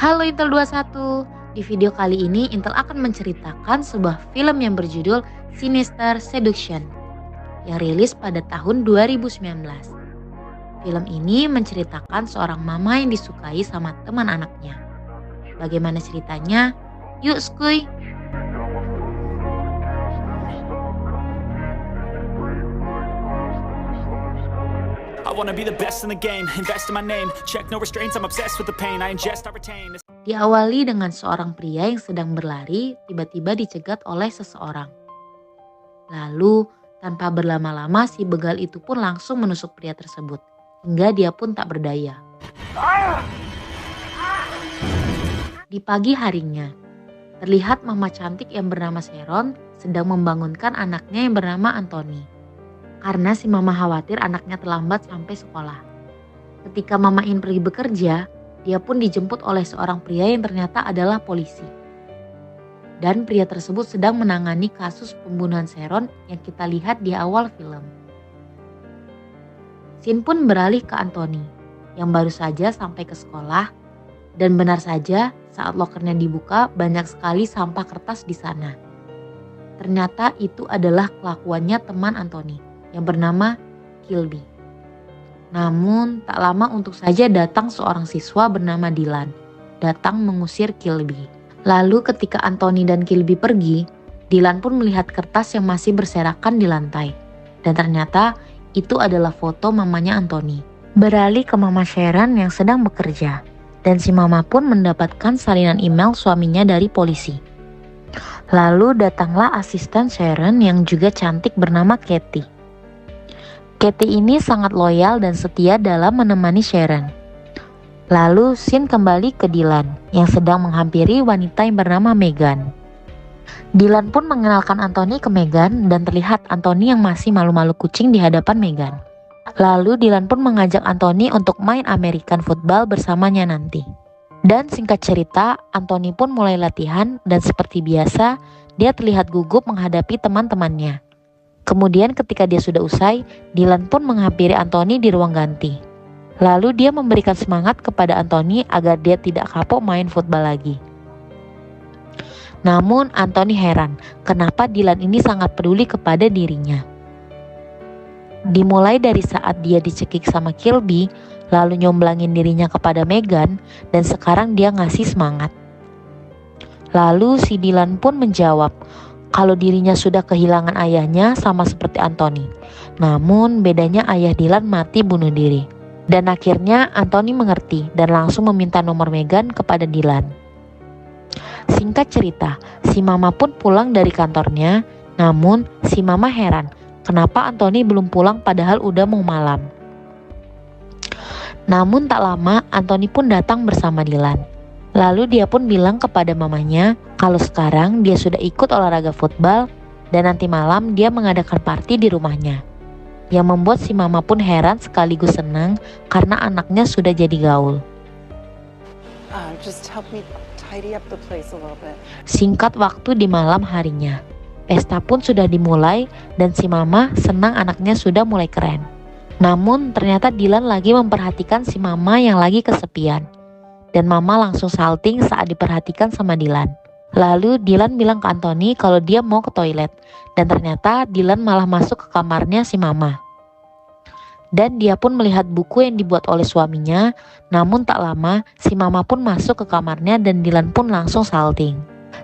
Halo Intel 21. Di video kali ini Intel akan menceritakan sebuah film yang berjudul Sinister Seduction yang rilis pada tahun 2019. Film ini menceritakan seorang mama yang disukai sama teman anaknya. Bagaimana ceritanya? Yuk skuy! I wanna be the best in the game, invest in my name, check no restraints, I'm obsessed with the pain, I ingest, I retain. Diawali dengan seorang pria yang sedang berlari tiba-tiba dicegat oleh seseorang. Lalu tanpa berlama-lama si begal itu pun langsung menusuk pria tersebut hingga dia pun tak berdaya. Di pagi harinya, terlihat mama cantik yang bernama Sharon sedang membangunkan anaknya yang bernama Anthony. Karena si mama khawatir anaknya terlambat sampai sekolah. Ketika mama ingin pergi bekerja, dia pun dijemput oleh seorang pria yang ternyata adalah polisi. Dan pria tersebut sedang menangani kasus pembunuhan Sharon yang kita lihat di awal film. Scene pun beralih ke Anthony yang baru saja sampai ke sekolah. Dan benar saja saat lokernya dibuka banyak sekali sampah kertas di sana. Ternyata itu adalah kelakuannya teman Anthony yang bernama Kilby. Namun tak lama untuk saja datang seorang siswa bernama Dylan datang mengusir Kilby. Lalu ketika Anthony dan Kilby pergi, Dylan pun melihat kertas yang masih berserakan di lantai. Dan ternyata itu adalah foto mamanya Anthony. Beralih ke mama Sharon yang sedang bekerja. Dan si mama pun mendapatkan salinan email suaminya dari polisi. Lalu datanglah asisten Sharon yang juga cantik bernama Katie. Katie ini sangat loyal dan setia dalam menemani Sharon. Lalu scene kembali ke Dylan yang sedang menghampiri wanita yang bernama Megan. Dylan pun mengenalkan Anthony ke Megan dan terlihat Anthony yang masih malu-malu kucing di hadapan Megan. Lalu Dylan pun mengajak Anthony untuk main American football bersamanya nanti. Dan singkat cerita, Anthony pun mulai latihan dan seperti biasa, dia terlihat gugup menghadapi teman-temannya. Kemudian ketika dia sudah usai, Dylan pun menghampiri Anthony di ruang ganti. Lalu dia memberikan semangat kepada Anthony agar dia tidak kapok main football lagi. Namun Anthony heran kenapa Dylan ini sangat peduli kepada dirinya. Dimulai dari saat dia dicekik sama Kilby, lalu nyomblangin dirinya kepada Megan, dan sekarang dia ngasih semangat. Lalu si Dylan pun menjawab kalau dirinya sudah kehilangan ayahnya sama seperti Anthony. Namun bedanya ayah Dylan mati bunuh diri. Dan akhirnya Anthony mengerti dan langsung meminta nomor Megan kepada Dylan. Singkat cerita, si mama pun pulang dari kantornya. Namun si mama heran kenapa Anthony belum pulang padahal udah mau malam. Namun tak lama Anthony pun datang bersama Dylan. Lalu dia pun bilang kepada mamanya kalau sekarang dia sudah ikut olahraga football dan nanti malam dia mengadakan party di rumahnya. Yang membuat si mama pun heran sekaligus senang karena anaknya sudah jadi gaul. Singkat waktu di malam harinya, pesta pun sudah dimulai dan si mama senang anaknya sudah mulai keren. Namun ternyata Dylan lagi memperhatikan si mama yang lagi kesepian. Dan mama langsung salting saat diperhatikan sama Dylan. Lalu Dylan bilang ke Anthony kalau dia mau ke toilet. Dan ternyata Dylan malah masuk ke kamarnya si mama. Dan dia pun melihat buku yang dibuat oleh suaminya. Namun tak lama si mama pun masuk ke kamarnya dan Dylan pun langsung salting.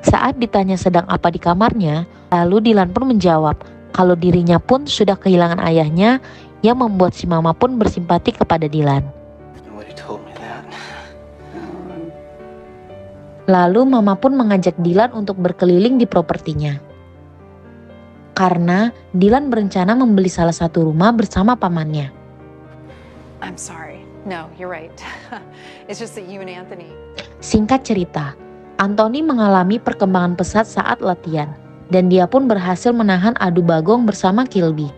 Saat ditanya sedang apa di kamarnya, lalu Dylan pun menjawab kalau dirinya pun sudah kehilangan ayahnya, yang membuat si mama pun bersimpati kepada Dylan. Lalu mama pun mengajak Dylan untuk berkeliling di propertinya. Karena Dylan berencana membeli salah satu rumah bersama pamannya. I'm sorry. No, you're right. It's just that you and Anthony. Singkat cerita, Anthony mengalami perkembangan pesat saat latihan. Dan dia pun berhasil menahan adu bagong bersama Kilby.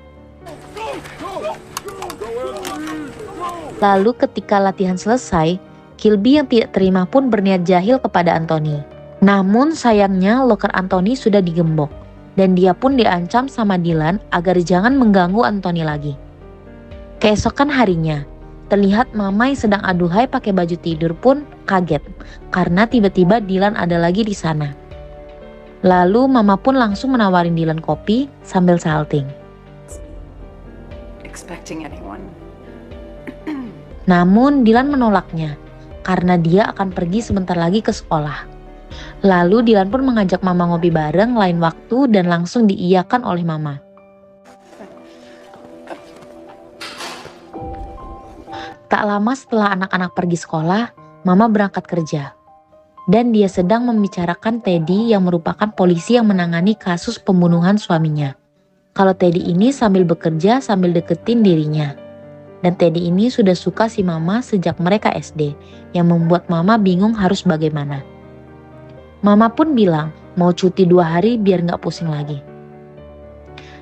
Lalu ketika latihan selesai, Kilby yang tidak terima pun berniat jahil kepada Anthony. Namun sayangnya loker Anthony sudah digembok. Dan dia pun diancam sama Dylan agar jangan mengganggu Anthony lagi. Keesokan harinya, Terlihat mama yang sedang aduhai pakai baju tidur pun kaget karena tiba-tiba Dylan ada lagi di sana. Lalu mama pun langsung menawarin Dylan kopi sambil salting. Expecting anyone. Namun Dylan menolaknya karena dia akan pergi sebentar lagi ke sekolah. Lalu Dylan pun mengajak mama ngopi bareng lain waktu dan langsung diiyakan oleh mama. Tak lama setelah anak-anak pergi sekolah, mama berangkat kerja. Dan dia sedang membicarakan Teddy yang merupakan polisi yang menangani kasus pembunuhan suaminya. Kalau Teddy ini sambil bekerja sambil deketin dirinya. Dan Teddy ini sudah suka si mama sejak mereka SD, yang membuat mama bingung harus bagaimana. Mama pun bilang mau cuti 2 hari biar gak pusing lagi.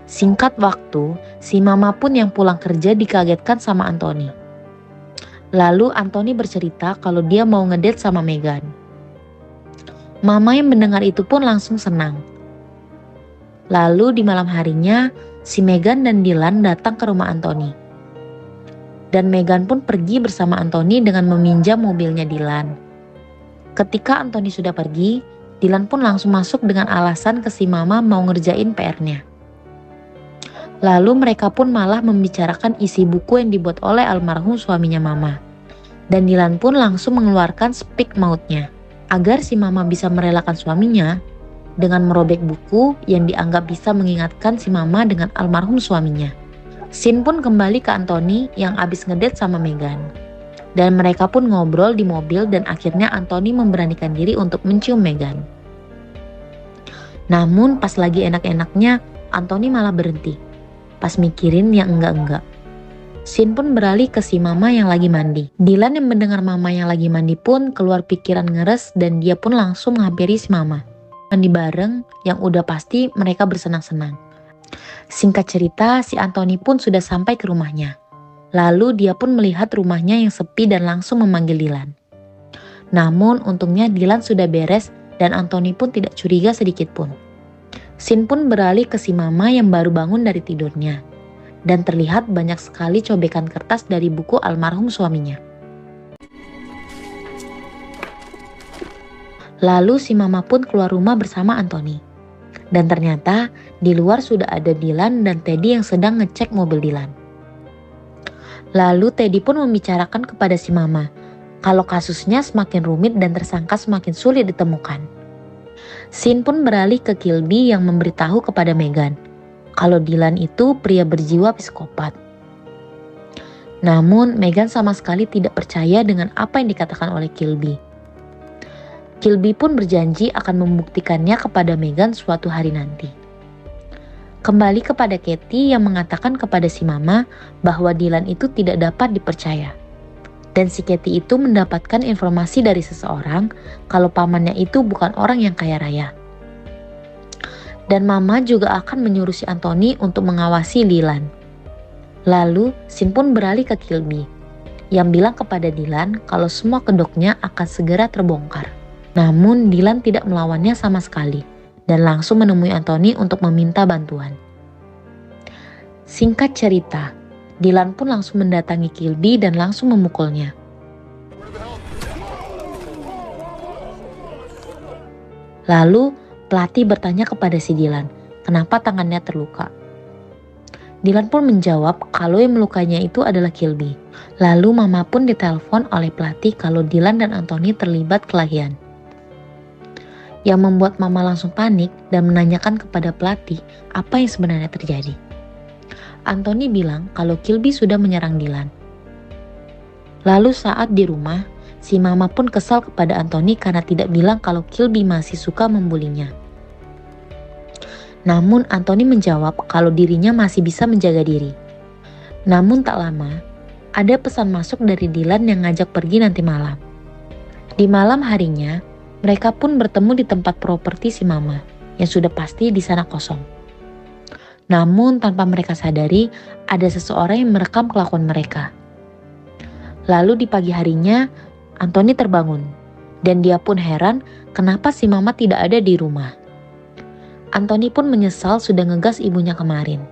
Singkat waktu, si mama pun yang pulang kerja dikagetkan sama Anthony. Lalu Anthony bercerita kalau dia mau ngedate sama Megan. Mama yang mendengar itu pun langsung senang. Lalu di malam harinya, si Megan dan Dylan datang ke rumah Anthony. Dan Megan pun pergi bersama Anthony dengan meminjam mobilnya Dylan. Ketika Anthony sudah pergi, Dylan pun langsung masuk dengan alasan ke si mama mau ngerjain PR-nya. Lalu mereka pun malah membicarakan isi buku yang dibuat oleh almarhum suaminya mama. Dan Dylan pun langsung mengeluarkan speak mautnya agar si mama bisa merelakan suaminya dengan merobek buku yang dianggap bisa mengingatkan si mama dengan almarhum suaminya. Scene pun kembali ke Anthony yang abis ngedate sama Megan. Dan mereka pun ngobrol di mobil dan akhirnya Anthony memberanikan diri untuk mencium Megan. Namun pas lagi enak-enaknya, Anthony malah berhenti. Pas mikirin yang enggak-enggak. Scene pun beralih ke si mama yang lagi mandi. Dylan yang mendengar mama yang lagi mandi pun keluar pikiran ngeres dan dia pun langsung menghampiri si mama. Mandi bareng yang udah pasti mereka bersenang-senang. Singkat cerita, si Anthony pun sudah sampai ke rumahnya. Lalu dia pun melihat rumahnya yang sepi dan langsung memanggil Dylan. Namun untungnya Dylan sudah beres dan Anthony pun tidak curiga sedikit pun. Scene pun beralih ke si mama yang baru bangun dari tidurnya. Dan terlihat banyak sekali cobekan kertas dari buku almarhum suaminya. Lalu si mama pun keluar rumah bersama Anthony. Dan ternyata di luar sudah ada Dylan dan Teddy yang sedang ngecek mobil Dylan. Lalu Teddy pun membicarakan kepada si mama kalau kasusnya semakin rumit dan tersangka semakin sulit ditemukan. Scene pun beralih ke Kilby yang memberitahu kepada Megan kalau Dylan itu pria berjiwa psikopat. Namun Megan sama sekali tidak percaya dengan apa yang dikatakan oleh Kilby. Kilby pun berjanji akan membuktikannya kepada Megan suatu hari nanti. Kembali kepada Katie yang mengatakan kepada si mama bahwa Dylan itu tidak dapat dipercaya. Dan si Katie itu mendapatkan informasi dari seseorang kalau pamannya itu bukan orang yang kaya raya. Dan mama juga akan menyuruh si Anthony untuk mengawasi Dylan. Lalu Scene pun beralih ke Kilby yang bilang kepada Dylan kalau semua kedoknya akan segera terbongkar. Namun Dylan tidak melawannya sama sekali dan langsung menemui Anthony untuk meminta bantuan. Singkat cerita, Dylan pun langsung mendatangi Kilby dan langsung memukulnya. Lalu pelatih bertanya kepada si Dylan, kenapa tangannya terluka. Dylan pun menjawab kalau yang melukainya itu adalah Kilby. Lalu mama pun ditelepon oleh pelatih kalau Dylan dan Anthony terlibat kelahian. Yang membuat mama langsung panik dan menanyakan kepada pelatih apa yang sebenarnya terjadi. Anthony bilang kalau Kilby sudah menyerang Dylan. Lalu saat di rumah, si mama pun kesal kepada Anthony karena tidak bilang kalau Kilby masih suka membulinya. Namun Anthony menjawab kalau dirinya masih bisa menjaga diri. Namun tak lama, ada pesan masuk dari Dylan yang ngajak pergi nanti malam. Di malam harinya, mereka pun bertemu di tempat properti si mama yang sudah pasti di sana kosong. Namun tanpa mereka sadari, ada seseorang yang merekam kelakuan mereka. Lalu di pagi harinya, Anthony terbangun. Dan dia pun heran kenapa si mama tidak ada di rumah. Anthony pun menyesal sudah ngegas ibunya kemarin.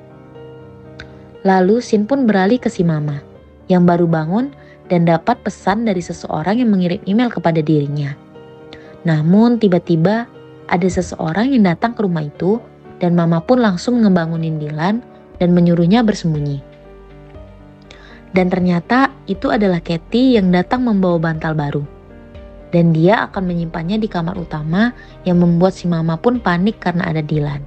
Lalu Scene pun beralih ke si mama, yang baru bangun dan dapat pesan dari seseorang yang mengirim email kepada dirinya. Namun tiba-tiba ada seseorang yang datang ke rumah itu dan mama pun langsung ngebangunin Dylan dan menyuruhnya bersembunyi. Dan ternyata itu adalah Katie yang datang membawa bantal baru. Dan dia akan menyimpannya di kamar utama yang membuat si mama pun panik karena ada Dylan.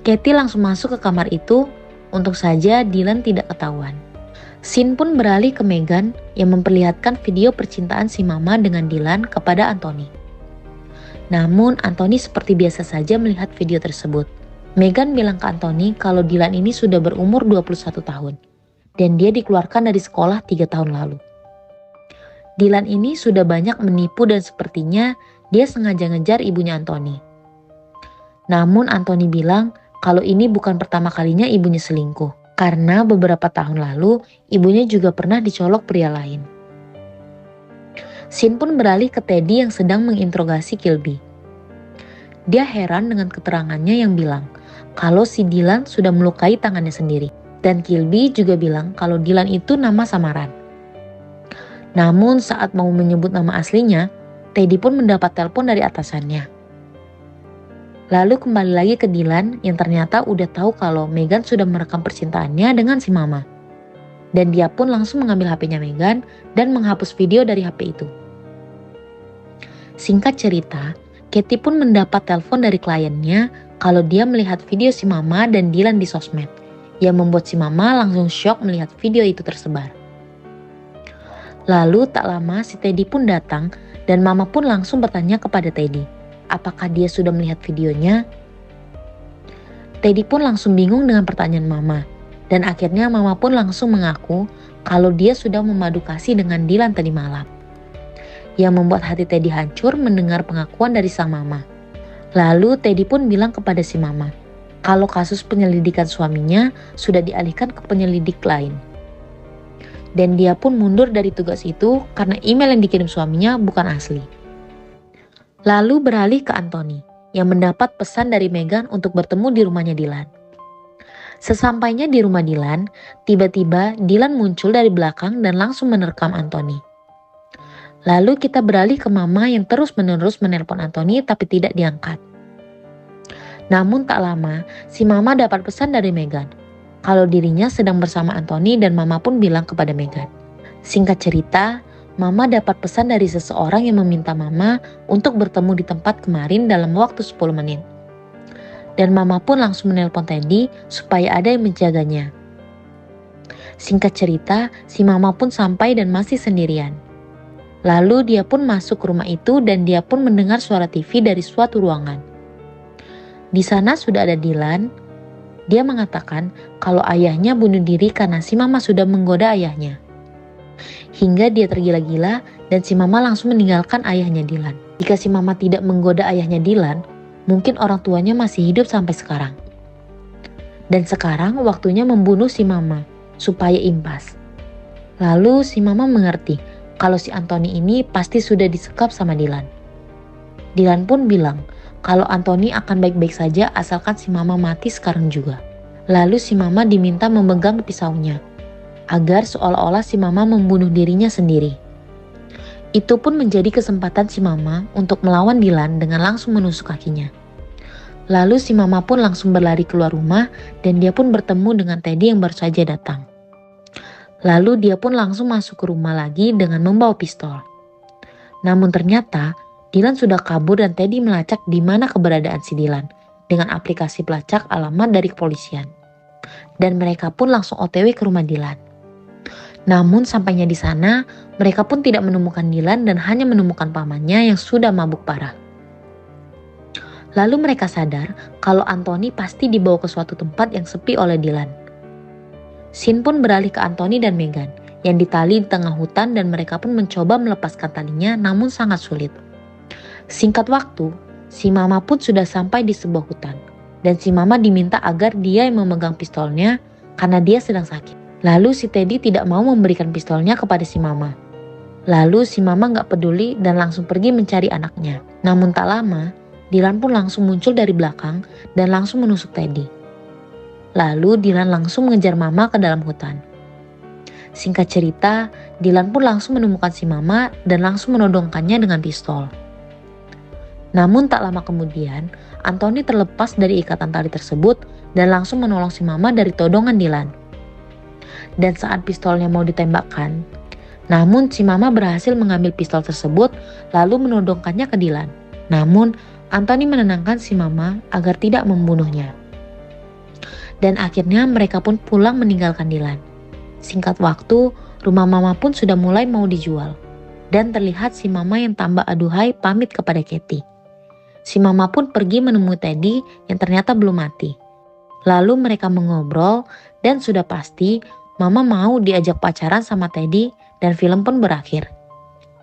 Katie langsung masuk ke kamar itu, untuk saja Dylan tidak ketahuan. Scene pun beralih ke Megan yang memperlihatkan video percintaan si mama dengan Dylan kepada Anthony. Namun Anthony seperti biasa saja melihat video tersebut. Megan bilang ke Anthony kalau Dylan ini sudah berumur 21 tahun dan dia dikeluarkan dari sekolah 3 tahun lalu. Dylan ini sudah banyak menipu dan sepertinya dia sengaja ngejar ibunya Anthony. Namun Anthony bilang kalau ini bukan pertama kalinya ibunya selingkuh. Karena beberapa tahun lalu ibunya juga pernah dicolok pria lain. Scene pun beralih ke Teddy yang sedang menginterogasi Kilby. Dia heran dengan keterangannya yang bilang kalau si Dylan sudah melukai tangannya sendiri. Dan Kilby juga bilang kalau Dylan itu nama samaran. Namun saat mau menyebut nama aslinya, Teddy pun mendapat telepon dari atasannya. Lalu kembali lagi ke Dylan yang ternyata udah tahu kalau Megan sudah merekam percintaannya dengan si mama. Dan dia pun langsung mengambil HP-nya Megan dan menghapus video dari HP itu. Singkat cerita, Katie pun mendapat telepon dari kliennya kalau dia melihat video si mama dan Dylan di sosmed, yang membuat si mama langsung shock melihat video itu tersebar. Lalu tak lama si Teddy pun datang dan mama pun langsung bertanya kepada Teddy, apakah dia sudah melihat videonya? Teddy pun langsung bingung dengan pertanyaan mama. Dan akhirnya mama pun langsung mengaku kalau dia sudah memadu kasih dengan Dylan tadi malam. Yang membuat hati Teddy hancur mendengar pengakuan dari sang mama. Lalu Teddy pun bilang kepada si mama kalau kasus penyelidikan suaminya sudah dialihkan ke penyelidik lain. Dan dia pun mundur dari tugas itu karena email yang dikirim suaminya bukan asli. Lalu beralih ke Anthony yang mendapat pesan dari Megan untuk bertemu di rumahnya Dylan. Sesampainya di rumah Dylan, tiba-tiba Dylan muncul dari belakang dan langsung menerkam Anthony. Lalu kita beralih ke mama yang terus-menerus menelpon Anthony tapi tidak diangkat. Namun tak lama, si mama dapat pesan dari Megan kalau dirinya sedang bersama Anthony dan mama pun bilang kepada Megan. Singkat cerita, mama dapat pesan dari seseorang yang meminta mama untuk bertemu di tempat kemarin dalam waktu 10 menit. Dan mama pun langsung menelpon Teddy supaya ada yang menjaganya. Singkat cerita, si mama pun sampai dan masih sendirian. Lalu dia pun masuk ke rumah itu dan dia pun mendengar suara TV dari suatu ruangan. Di sana sudah ada Dylan. Dia mengatakan kalau ayahnya bunuh diri karena si mama sudah menggoda ayahnya. Hingga dia tergila-gila dan si mama langsung meninggalkan ayahnya Dylan. Jika si mama tidak menggoda ayahnya Dylan, mungkin orang tuanya masih hidup sampai sekarang. Dan sekarang waktunya membunuh si mama supaya impas. Lalu si mama mengerti kalau si Anthony ini pasti sudah disekap sama Dylan. Dylan pun bilang kalau Anthony akan baik-baik saja asalkan si mama mati sekarang juga. Lalu si mama diminta memegang pisaunya agar seolah-olah si mama membunuh dirinya sendiri. Itu pun menjadi kesempatan si mama untuk melawan Dylan dengan langsung menusuk kakinya. Lalu si mama pun langsung berlari keluar rumah dan dia pun bertemu dengan Teddy yang baru saja datang. Lalu dia pun langsung masuk ke rumah lagi dengan membawa pistol. Namun ternyata Dylan sudah kabur dan Teddy melacak di mana keberadaan si Dylan dengan aplikasi pelacak alamat dari kepolisian. Dan mereka pun langsung OTW ke rumah Dylan. Namun sampainya di sana, mereka pun tidak menemukan Dylan dan hanya menemukan pamannya yang sudah mabuk parah. Lalu mereka sadar kalau Anthony pasti dibawa ke suatu tempat yang sepi oleh Dylan. Scene pun beralih ke Anthony dan Megan yang ditali di tengah hutan dan mereka pun mencoba melepaskan talinya namun sangat sulit. Singkat waktu, si mama pun sudah sampai di sebuah hutan dan si mama diminta agar dia yang memegang pistolnya karena dia sedang sakit. Lalu si Teddy tidak mau memberikan pistolnya kepada si mama. Lalu si mama gak peduli dan langsung pergi mencari anaknya. Namun tak lama, Dylan pun langsung muncul dari belakang dan langsung menusuk Teddy. Lalu Dylan langsung mengejar mama ke dalam hutan. Singkat cerita, Dylan pun langsung menemukan si Mama dan langsung menodongkannya dengan pistol. Namun tak lama kemudian, Anthony terlepas dari ikatan tali tersebut dan langsung menolong si Mama dari todongan Dylan. Dan saat pistolnya mau ditembakkan, namun si Mama berhasil mengambil pistol tersebut lalu menodongkannya ke Dylan. Namun Anthony menenangkan si Mama agar tidak membunuhnya. Dan akhirnya mereka pun pulang meninggalkan Dylan. Singkat waktu, rumah Mama pun sudah mulai mau dijual. Dan terlihat si Mama yang tambah aduhai pamit kepada Katie. Si Mama pun pergi menemui Teddy yang ternyata belum mati. Lalu mereka mengobrol dan sudah pasti Mama mau diajak pacaran sama Teddy dan film pun berakhir.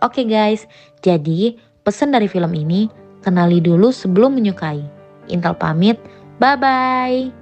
Oke guys, jadi pesan dari film ini, kenali dulu sebelum menyukai. Intel pamit, bye-bye.